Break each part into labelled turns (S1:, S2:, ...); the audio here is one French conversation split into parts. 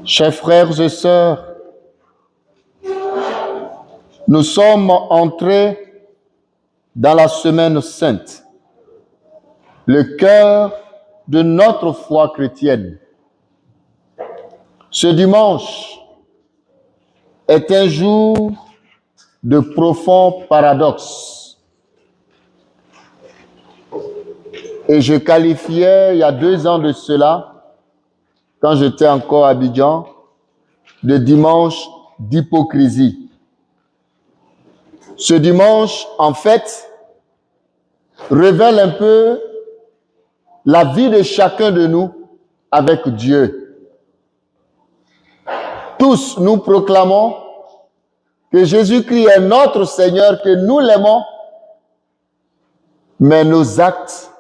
S1: Chers frères et sœurs, nous sommes entrés dans la semaine sainte, le cœur de notre foi chrétienne. Ce dimanche est un jour de profond paradoxe. Et je qualifiais il y a 2 ans de cela, quand j'étais encore à Abidjan, de dimanche d'hypocrisie. Ce dimanche, en fait, révèle un peu la vie de chacun de nous avec Dieu. Tous nous proclamons que Jésus-Christ est notre Seigneur, que nous l'aimons, mais nos actes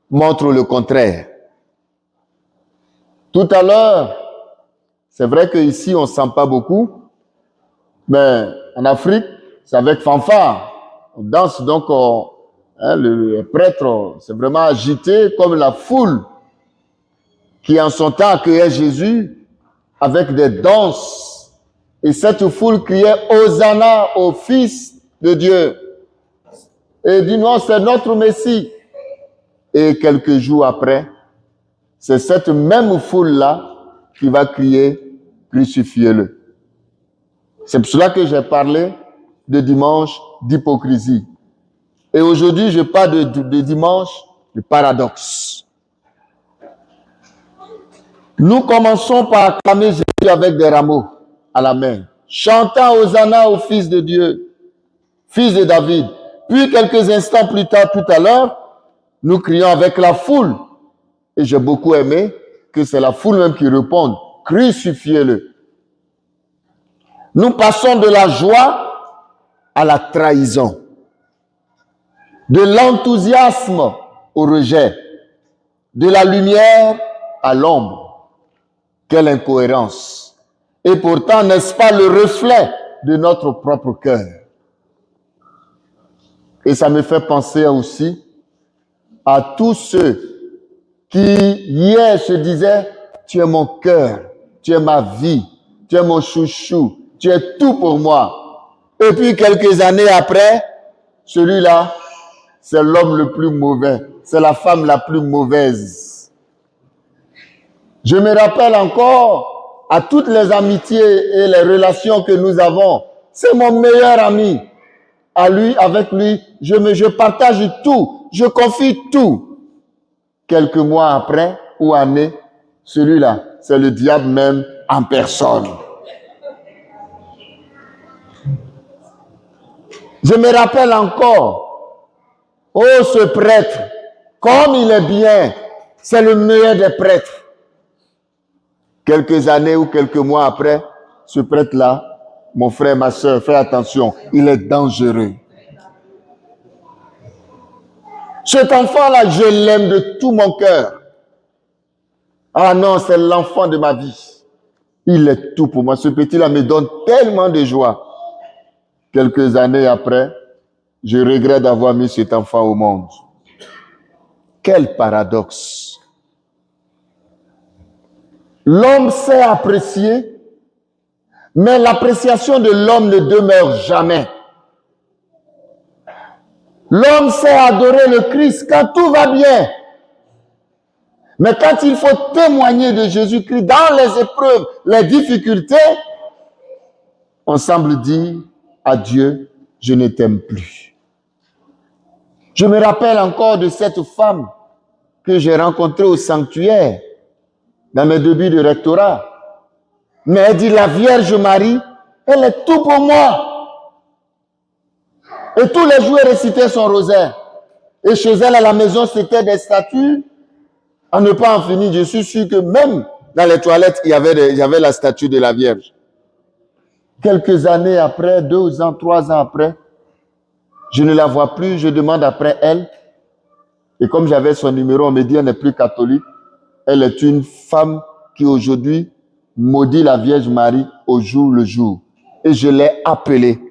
S1: montrent le contraire. Tout à l'heure, c'est vrai qu'ici on ne sent pas beaucoup, mais en Afrique, c'est avec fanfare. On danse donc, le prêtre s'est vraiment agité comme la foule qui en son temps accueillait Jésus avec des danses. Et cette foule criait « Hosanna au Fils de Dieu ». Et dit « Non, c'est notre Messie ». Et quelques jours après, c'est cette même foule-là qui va crier « Crucifiez-le ». C'est pour cela que j'ai parlé de dimanche d'hypocrisie. Et aujourd'hui, je parle de dimanche de paradoxe. Nous commençons par acclamer Jésus avec des rameaux à la main, chantant Hosanna au Fils de Dieu, Fils de David. Puis quelques instants plus tard, tout à l'heure, nous crions avec la foule. Et j'ai beaucoup aimé que c'est la foule même qui répond, crucifiez-le. Nous passons de la joie à la trahison, de l'enthousiasme au rejet, de la lumière à l'ombre. Quelle incohérence! Et pourtant, n'est-ce pas le reflet de notre propre cœur? Et ça me fait penser aussi à tous ceux qui, hier, se disaient « Tu es mon cœur, tu es ma vie, tu es mon chouchou, tu es tout pour moi. » Et puis, quelques années après, celui-là, c'est l'homme le plus mauvais, c'est la femme la plus mauvaise. Je me rappelle encore à toutes les amitiés et les relations que nous avons. C'est mon meilleur ami. Avec lui, je partage tout, je confie tout. Quelques mois après ou années, celui-là, c'est le diable même en personne. Je me rappelle encore, oh ce prêtre, comme il est bien, c'est le meilleur des prêtres. Quelques années ou quelques mois après, ce prêtre-là, mon frère, ma soeur, fais attention, il est dangereux. Cet enfant-là, je l'aime de tout mon cœur. Ah non, c'est l'enfant de ma vie. Il est tout pour moi. Ce petit-là me donne tellement de joie. Quelques années après, je regrette d'avoir mis cet enfant au monde. Quel paradoxe! L'homme sait apprécier, mais l'appréciation de l'homme ne demeure jamais. L'homme sait adorer le Christ quand tout va bien. Mais quand il faut témoigner de Jésus-Christ dans les épreuves, les difficultés, on semble dire à Dieu, je ne t'aime plus. Je me rappelle encore de cette femme que j'ai rencontrée au sanctuaire dans mes débuts de rectorat. Mais elle dit, la Vierge Marie, elle est tout pour moi. Et tous les jours, elle récitait son rosaire. Et chez elle, à la maison, c'était des statues. À ne pas en finir, je suis sûr que même dans les toilettes, il y avait la statue de la Vierge. Quelques années après, 2 ans, 3 ans après, je ne la vois plus, je demande après elle. Et comme j'avais son numéro, on me dit, elle n'est plus catholique. Elle est une femme qui aujourd'hui maudit la Vierge Marie au jour le jour. Et je l'ai appelée.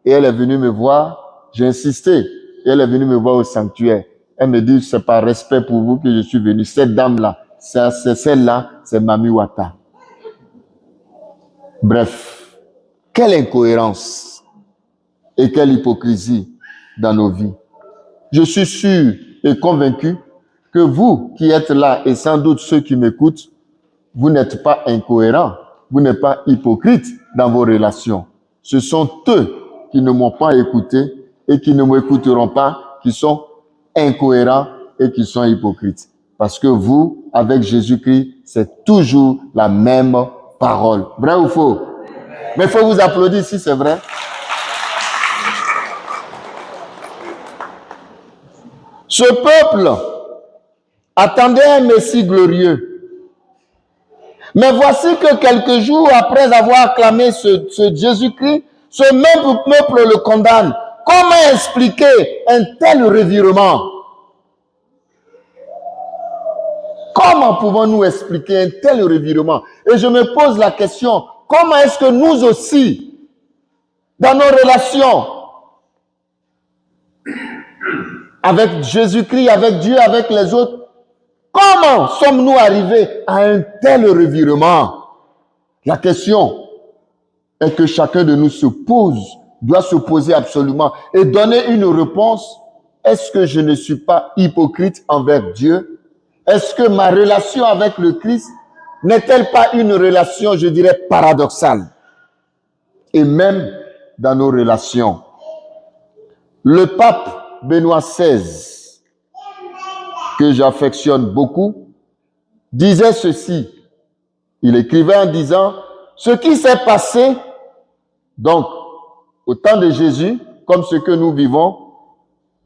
S1: Et elle est venue me voir. J'ai insisté. Et elle est venue me voir au sanctuaire. Elle me dit, c'est par respect pour vous que je suis venu. Cette dame-là, c'est celle-là, c'est Mami Wata. Bref, quelle incohérence et quelle hypocrisie dans nos vies. Je suis sûr et convaincu que vous qui êtes là et sans doute ceux qui m'écoutent, vous n'êtes pas incohérents, vous n'êtes pas hypocrites dans vos relations. Ce sont eux qui ne m'ont pas écouté et qui ne m'écouteront pas, qui sont incohérents et qui sont hypocrites. Parce que vous, avec Jésus-Christ, c'est toujours la même parole. Vrai ou faux? Mais il faut vous applaudir si c'est vrai. Ce peuple attendait un Messie glorieux. Mais voici que quelques jours après avoir acclamé ce Jésus-Christ, ce même peuple le condamne. Comment expliquer un tel revirement? Comment pouvons-nous expliquer un tel revirement? Et je me pose la question, comment est-ce que nous aussi, dans nos relations avec Jésus-Christ, avec Dieu, avec les autres, comment sommes-nous arrivés à un tel revirement? La question est que chacun de nous se pose, doit se poser absolument et donner une réponse. Est-ce que je ne suis pas hypocrite envers Dieu? Est-ce que ma relation avec le Christ n'est-elle pas une relation, je dirais, paradoxale? Et même dans nos relations. Le pape Benoît XVI, que j'affectionne beaucoup, disait ceci. Il écrivait en disant, ce qui s'est passé, donc, au temps de Jésus, comme ce que nous vivons,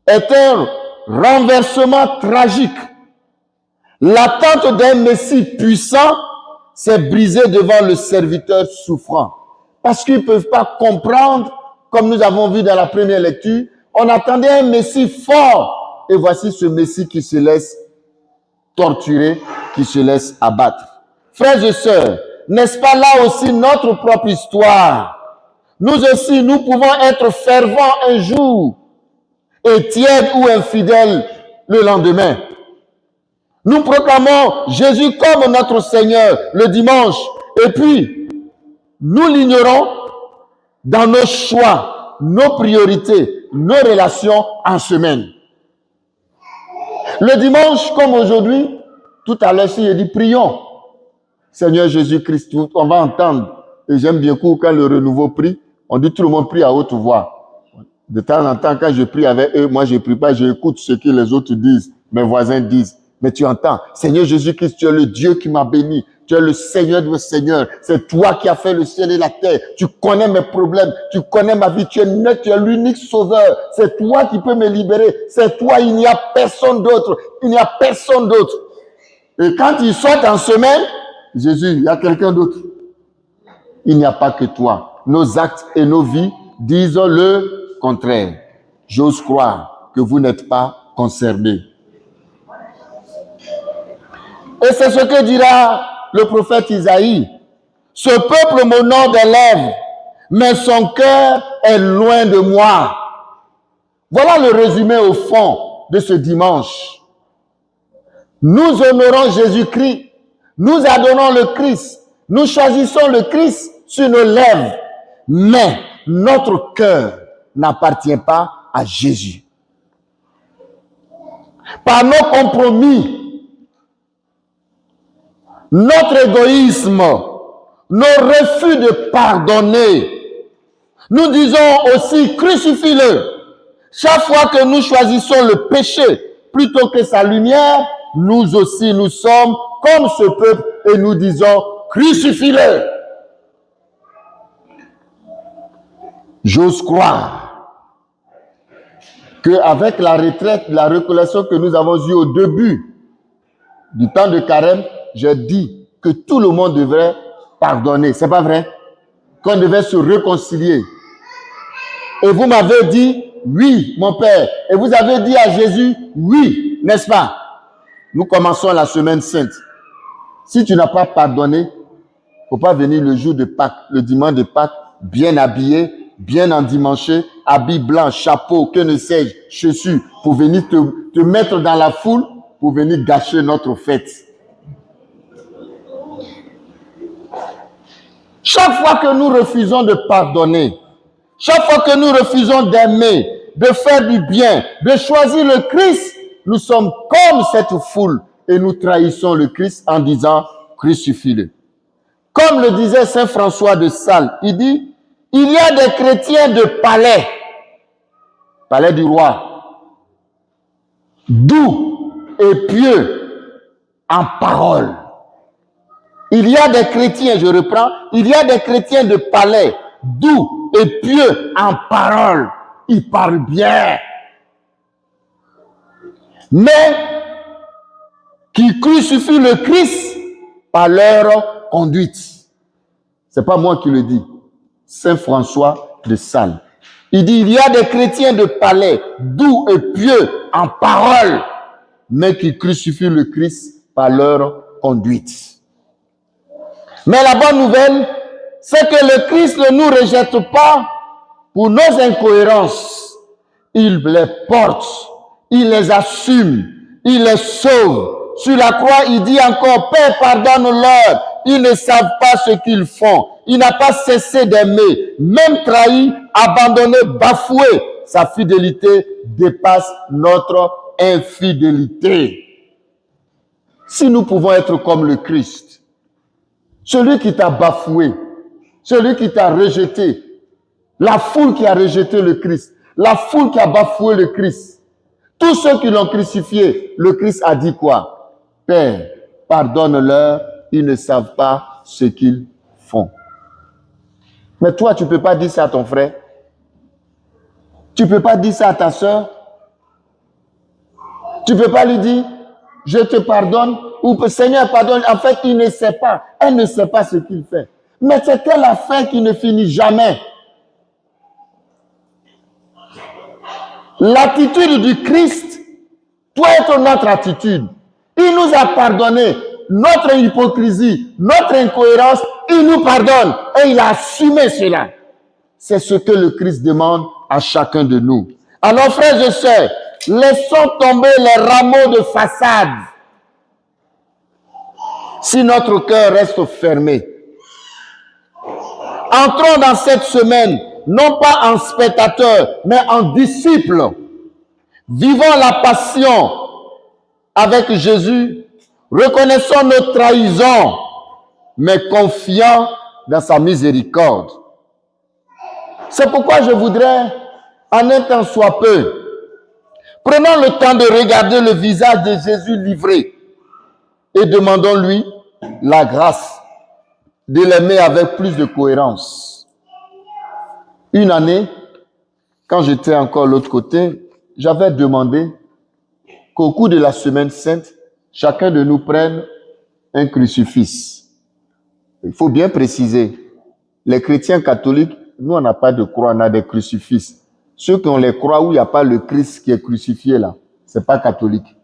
S1: est un renversement tragique. L'attente d'un Messie puissant s'est brisée devant le serviteur souffrant. Parce qu'ils ne peuvent pas comprendre, comme nous avons vu dans la première lecture, on attendait un Messie fort. Et voici ce Messie qui se laisse torturer, qui se laisse abattre. Frères et sœurs, n'est-ce pas là aussi notre propre histoire? Nous aussi, nous pouvons être fervents un jour et tièdes ou infidèles le lendemain. Nous proclamons Jésus comme notre Seigneur le dimanche et puis nous l'ignorons dans nos choix, nos priorités, nos relations en semaine. Le dimanche, comme aujourd'hui, tout à l'heure, si je dis prions, Seigneur Jésus-Christ, on va entendre, et j'aime bien quand le renouveau prie, on dit tout le monde prie à haute voix. De temps en temps, quand je prie avec eux, moi je ne prie pas, j'écoute ce que les autres disent, mes voisins disent. Mais tu entends, Seigneur Jésus-Christ, tu es le Dieu qui m'a béni. Tu es le Seigneur de Seigneurs. C'est toi qui as fait le ciel et la terre. Tu connais mes problèmes. Tu connais ma vie. Tu es net, tu es l'unique sauveur. C'est toi qui peux me libérer. C'est toi, il n'y a personne d'autre. Il n'y a personne d'autre. Et quand ils sortent en semaine, Jésus, il y a quelqu'un d'autre. Il n'y a pas que toi. Nos actes et nos vies disent le contraire. J'ose croire que vous n'êtes pas concernés. Et c'est ce que dira le prophète Isaïe. Ce peuple m'honore des lèvres, mais son cœur est loin de moi. Voilà le résumé au fond de ce dimanche. Nous honorons Jésus-Christ, nous adorons le Christ, nous choisissons le Christ sur nos lèvres, mais notre cœur n'appartient pas à Jésus. Par nos compromis, notre égoïsme, nos refus de pardonner, nous disons aussi crucifie-le. Chaque fois que nous choisissons le péché plutôt que sa lumière, nous aussi nous sommes comme ce peuple et nous disons crucifie-le. J'ose croire qu'avec la retraite, la récollection que nous avons eue au début du temps de carême, j'ai dit que tout le monde devrait pardonner. C'est pas vrai? Qu'on devait se réconcilier. Et vous m'avez dit, oui, mon Père. Et vous avez dit à Jésus, oui, n'est-ce pas? Nous commençons la semaine sainte. Si tu n'as pas pardonné, il ne faut pas venir le jour de Pâques, le dimanche de Pâques, bien habillé, bien endimanché, habit blanc, chapeau, que ne sais-je, chaussures, pour venir te mettre dans la foule, pour venir gâcher notre fête. Chaque fois que nous refusons de pardonner, chaque fois que nous refusons d'aimer, de faire du bien, de choisir le Christ, nous sommes comme cette foule et nous trahissons le Christ en disant « crucifie-le ». Comme le disait Saint François de Sales, il dit « il y a des chrétiens de palais, palais du roi, doux et pieux en parole. » Il y a des chrétiens, je reprends, il y a des chrétiens de palais, doux et pieux en parole. Ils parlent bien. Mais qui crucifient le Christ par leur conduite. C'est pas moi qui le dis. Saint François de Sales. Il dit, il y a des chrétiens de palais, doux et pieux en parole, mais qui crucifient le Christ par leur conduite. Mais la bonne nouvelle, c'est que le Christ ne nous rejette pas pour nos incohérences. Il les porte, il les assume, il les sauve. Sur la croix, il dit encore, Père, pardonne-leur, ils ne savent pas ce qu'ils font. Il n'a pas cessé d'aimer, même trahi, abandonné, bafoué. Sa fidélité dépasse notre infidélité. Si nous pouvons être comme le Christ, celui qui t'a bafoué, celui qui t'a rejeté, la foule qui a rejeté le Christ, la foule qui a bafoué le Christ, tous ceux qui l'ont crucifié, le Christ a dit quoi? Père, pardonne-leur, ils ne savent pas ce qu'ils font. Mais toi, tu ne peux pas dire ça à ton frère. Tu ne peux pas dire ça à ta soeur. Tu ne peux pas lui dire, je te pardonne, ou Seigneur, pardonne. En fait, il ne sait pas. Elle ne sait pas ce qu'il fait. Mais c'est telle affaire qui ne finit jamais. L'attitude du Christ doit être notre attitude. Il nous a pardonné notre hypocrisie, notre incohérence. Il nous pardonne et il a assumé cela. C'est ce que le Christ demande à chacun de nous. Alors, frères et sœurs, laissons tomber les rameaux de façade. Si notre cœur reste fermé, entrons dans cette semaine, non pas en spectateurs, mais en disciples. Vivons la passion avec Jésus, reconnaissons nos trahisons, mais confiants dans sa miséricorde. C'est pourquoi je voudrais, en un temps soit peu, prenons le temps de regarder le visage de Jésus livré et demandons-lui la grâce de l'aimer avec plus de cohérence. Une année, quand j'étais encore de l'autre côté, j'avais demandé qu'au cours de la semaine sainte, chacun de nous prenne un crucifix. Il faut bien préciser, les chrétiens catholiques, nous on n'a pas de croix, on a des crucifix. Ceux qui ont les croix où il n'y a pas le Christ qui est crucifié là, c'est pas catholique.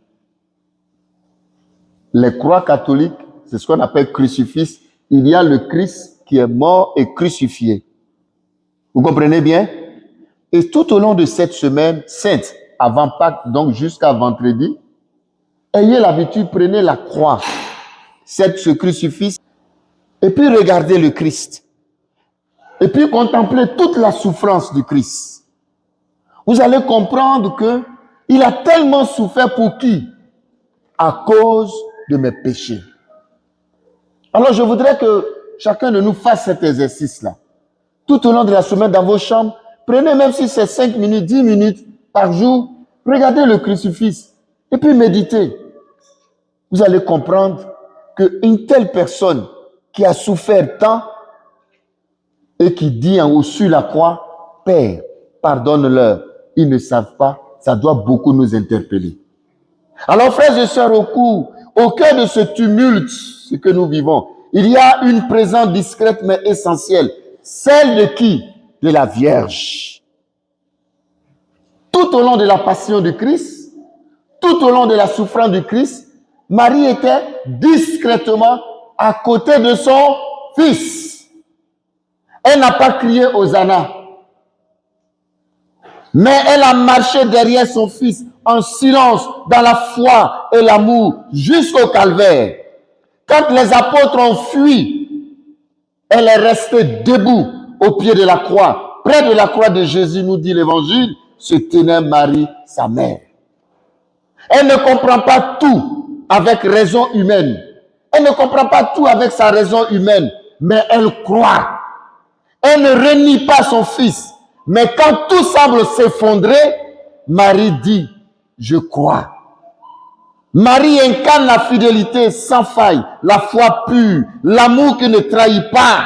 S1: Les croix catholiques, c'est ce qu'on appelle crucifix. Il y a le Christ qui est mort et crucifié. Vous comprenez bien? Et tout au long de cette semaine sainte, avant Pâques, donc jusqu'à vendredi, ayez l'habitude, prenez la croix, ce crucifix, et puis regardez le Christ. Et puis contemplez toute la souffrance du Christ. Vous allez comprendre que il a tellement souffert pour qui? À cause de mes péchés. Alors je voudrais que chacun de nous fasse cet exercice-là. Tout au long de la semaine dans vos chambres, prenez même si c'est 5 minutes, 10 minutes par jour, regardez le crucifix et puis méditez. Vous allez comprendre qu'une telle personne qui a souffert tant et qui dit en haut sur la croix, Père, pardonne-leur, ils ne savent pas, ça doit beaucoup nous interpeller. Alors frères et sœurs, au cœur de ce tumulte, ce que nous vivons, il y a une présence discrète mais essentielle. Celle de qui? De la Vierge. Tout au long de la passion du Christ, tout au long de la souffrance du Christ, Marie était discrètement à côté de son fils. Elle n'a pas crié Hosanna, mais elle a marché derrière son fils en silence, dans la foi et l'amour, jusqu'au calvaire. Quand les apôtres ont fui, Elle est restée debout au pied de la croix. Près de la croix de Jésus, nous dit l'Évangile, se tenait Marie, sa mère. Elle ne comprend pas tout avec raison humaine. Elle ne comprend pas tout avec sa raison humaine, mais elle croit. Elle ne renie pas son fils. Mais quand tout semble s'effondrer, Marie dit, je crois. Marie incarne la fidélité sans faille, la foi pure, l'amour qui ne trahit pas.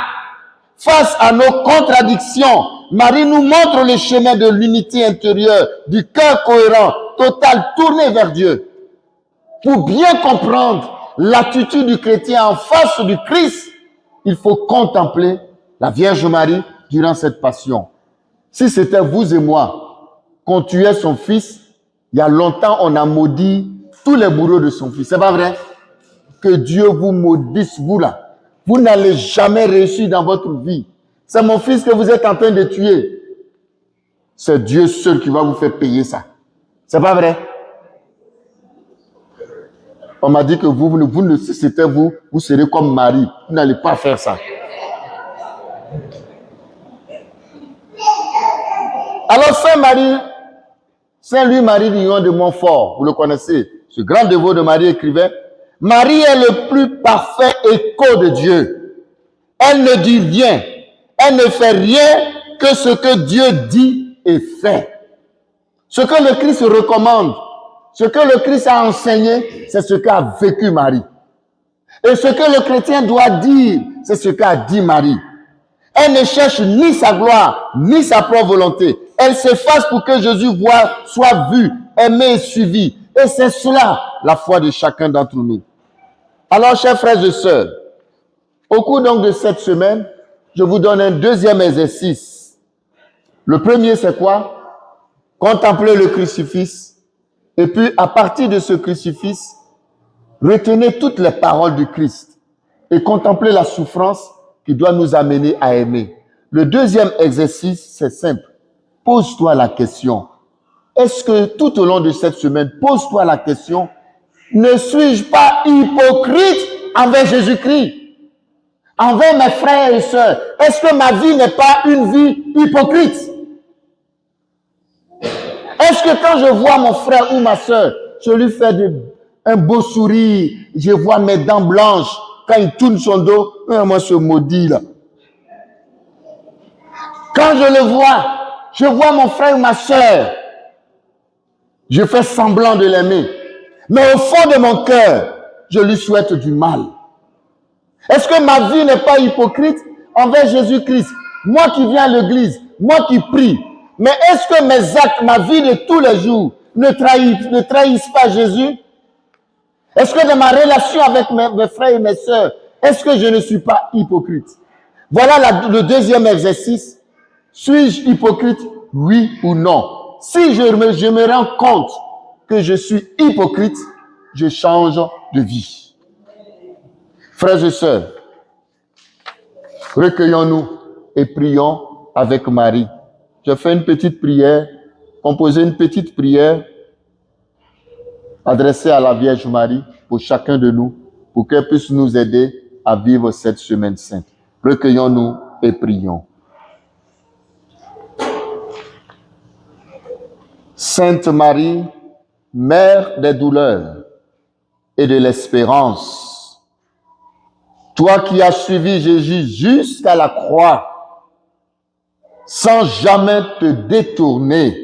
S1: Face à nos contradictions, Marie nous montre le chemin de l'unité intérieure, du cœur cohérent, total, tourné vers Dieu. Pour bien comprendre l'attitude du chrétien en face du Christ, il faut contempler la Vierge Marie durant cette passion. Si c'était vous et moi qu'on tuait son fils, il y a longtemps, on a maudit tous les bourreaux de son fils. C'est pas vrai? Que Dieu vous maudisse, vous là. Vous n'allez jamais réussir dans votre vie. C'est mon fils que vous êtes en train de tuer. C'est Dieu seul qui va vous faire payer ça. C'est pas vrai? On m'a dit que vous, si c'était vous, vous serez comme Marie. Vous n'allez pas faire ça. Alors Saint Louis-Marie Vignon de Montfort, vous le connaissez, ce grand dévot de Marie écrivait, Marie est le plus parfait écho de Dieu. Elle ne dit rien, elle ne fait rien que ce que Dieu dit et fait. Ce que le Christ recommande, ce que le Christ a enseigné, c'est ce qu'a vécu Marie. Et ce que le chrétien doit dire, c'est ce qu'a dit Marie. Elle ne cherche ni sa gloire, ni sa propre volonté. Elle s'efface pour que Jésus soit vu, aimé et suivi. Et c'est cela, la foi de chacun d'entre nous. Alors, chers frères et sœurs, au cours donc de cette semaine, je vous donne un deuxième exercice. Le premier, c'est quoi? Contempler le crucifix. Et puis, à partir de ce crucifix, retenez toutes les paroles du Christ et contempler la souffrance qui doit nous amener à aimer. Le deuxième exercice, c'est simple. Pose-toi la question. Est-ce que tout au long de cette semaine, pose-toi la question, ne suis-je pas hypocrite envers Jésus-Christ, envers mes frères et sœurs? Est-ce que ma vie n'est pas une vie hypocrite? Est-ce que quand je vois mon frère ou ma sœur, je lui fais un beau sourire, je vois mes dents blanches, quand il tourne son dos, moi ce maudit là. Quand je vois mon frère ou ma sœur, je fais semblant de l'aimer. Mais au fond de mon cœur, je lui souhaite du mal. Est-ce que ma vie n'est pas hypocrite envers Jésus-Christ? Moi qui viens à l'église, moi qui prie. Mais est-ce que mes actes, ma vie de tous les jours ne trahissent pas Jésus? Est-ce que dans ma relation avec mes frères et mes sœurs, est-ce que je ne suis pas hypocrite? Voilà le deuxième exercice. Suis-je hypocrite? Oui ou non? Si je me rends compte que je suis hypocrite, je change de vie. Frères et sœurs, recueillons-nous et prions avec Marie. Je fais une petite prière, composer une petite prière adressée à la Vierge Marie pour chacun de nous, pour qu'elle puisse nous aider à vivre cette semaine sainte. Recueillons-nous et prions. Sainte Marie, Mère des douleurs et de l'espérance, toi qui as suivi Jésus jusqu'à la croix, sans jamais te détourner,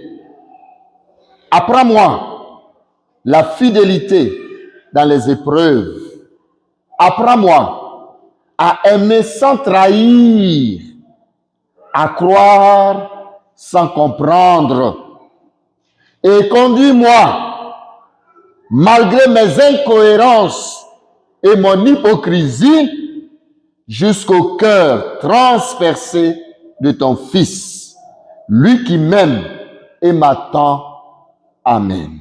S1: apprends-moi la fidélité dans les épreuves. Apprends-moi à aimer sans trahir, à croire sans comprendre. Et conduis-moi, malgré mes incohérences et mon hypocrisie, jusqu'au cœur transpercé de ton Fils, lui qui m'aime et m'attend. Amen.